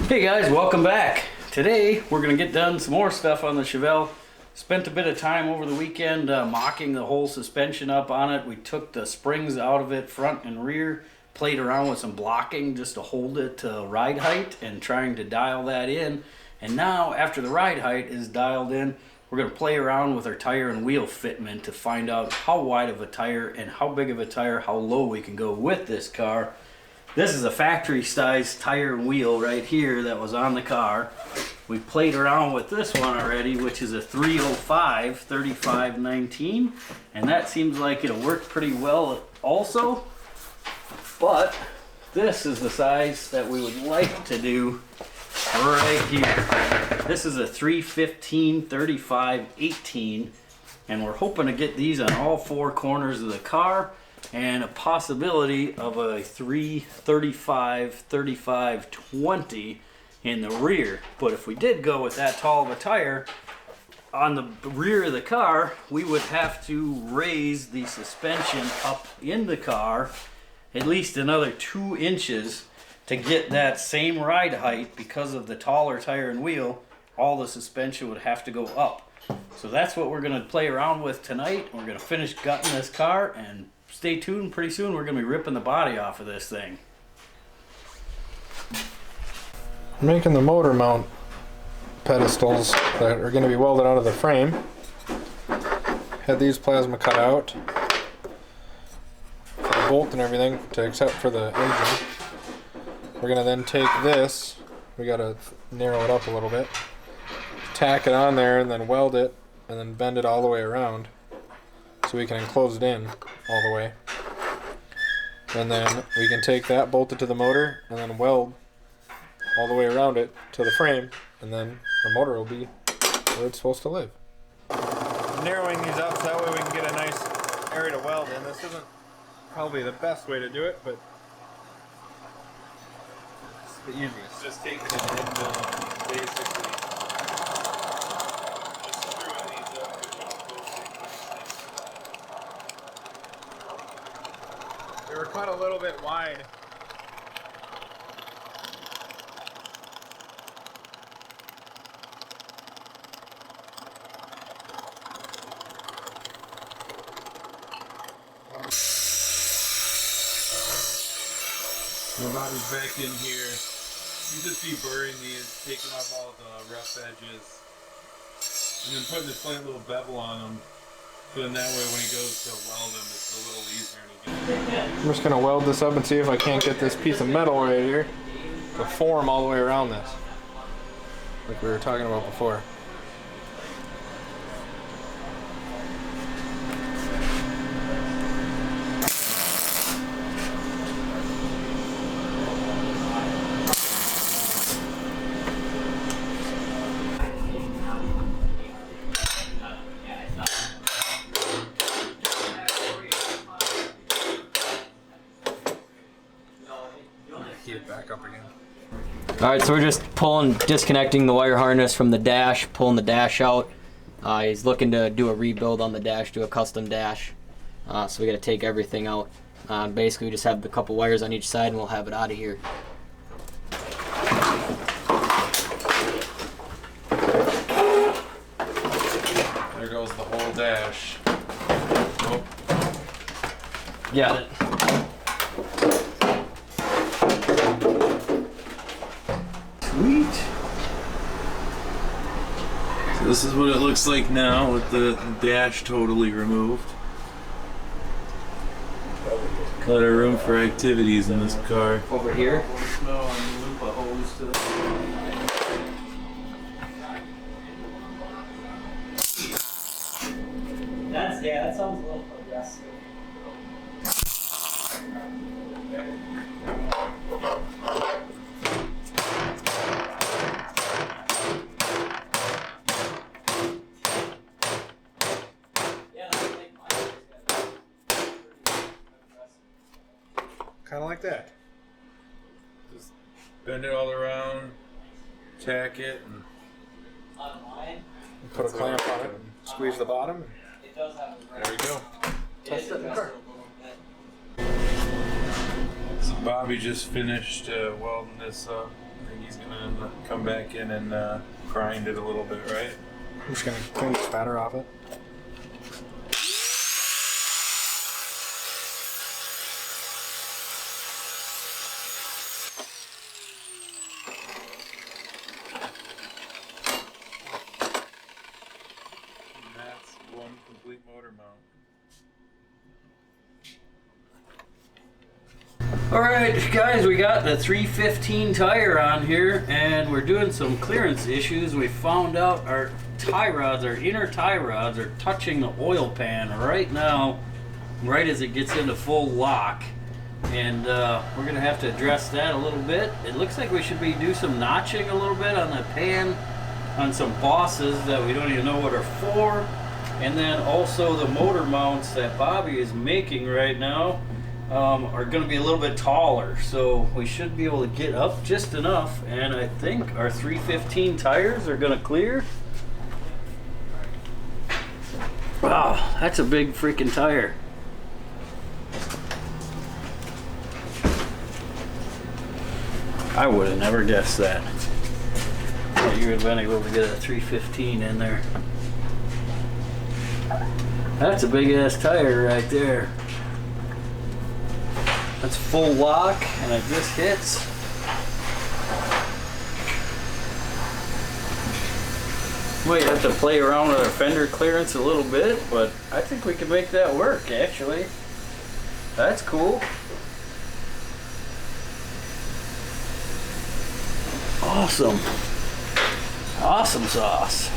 Hey guys, welcome back. Today we're going to get done some more stuff on the Chevelle. Spent a bit of time over the weekend mocking the whole suspension up on it. We took the springs out of it front and rear, played around with some blocking just to hold it to ride height and trying to dial that in. And now after the ride height is dialed in, we're going to play around with our tire and wheel fitment to find out how wide of a tire and how big of a tire, how low we can go with this car. This is a factory size tire and wheel right here that was on the car. We played around with this one already, which is a 305 3519, and that seems like it'll work pretty well also. But this is the size that we would like to do right here. This is a 315 3518, and we're hoping to get these on all four corners of the car, and a possibility of a 335 3520 in the rear. But if we did go with that tall of a tire on the rear of the car, we would have to raise the suspension up in the car at least another 2 inches to get that same ride height. Because of the taller tire and wheel, all the suspension would have to go up. So that's what we're going to play around with tonight. We're going to finish gutting this car, and stay tuned. Pretty soon we're going to be ripping the body off of this thing. Making the motor mount pedestals that are going to be welded out of the frame. Had these plasma cut out for the bolt and everything, except for the engine. We're going to then take this, we got to narrow it up a little bit, tack it on there and then weld it and then bend it all the way around so we can enclose it in all the way. And then we can take that bolted to the motor and then weld all the way around it to the frame, and then the motor will be where it's supposed to live. Narrowing these up so that way we can get a nice area to weld in. This isn't probably the best way to do it, but it's the easiest. Just taking it in, basically. Just screwing these up and They were cut a little bit wide. My body's back in here. You just be burring these, taking off all the rough edges, and then putting this slight little bevel on them. So then that way when he goes to weld them, it's a little easier to get. I'm just going to weld this up and see if I can't get this piece of metal right here to form all the way around this, like we were talking about before. Back up again. Alright, so we're just disconnecting the wire harness from the dash, pulling the dash out. He's looking to do a rebuild on the dash, do a custom dash. So we gotta take everything out. Basically we just have the couple wires on each side and we'll have it out of here. There goes the whole dash. Oh. Got it. Sweet. So this is what it looks like now with the dash totally removed. A lot of room for activities in this car. Over here. Yeah, that sounds a little progressive. Kind of like that. Just bend it all around, tack it, and Put a clamp on it, and squeeze the bottom. there we go. Test it in the car. So Bobby just finished welding this up. think he's gonna come back in and grind it a little bit, right? I'm just gonna clean the spatter off it. And that's one complete motor mount. Alright guys, we got the 315 tire on here and we're doing some clearance issues. We found out our tie rods, our inner tie rods are touching the oil pan right now, right as it gets into full lock. And we're going to have to address that a little bit. It looks like we should do some notching a little bit on the pan on some bosses that we don't even know what are for. And then also the motor mounts that Bobby is making right now are going to be a little bit taller, so we should be able to get up just enough, and I think our 315 tires are going to clear. Wow, that's a big freaking tire. I would have never guessed that. You would have been able to get a 315 in there. That's a big ass tire right there. That's full lock and it just hits. We have to play around with our fender clearance a little bit, but I think we can make that work actually. That's cool. Awesome. Awesome sauce.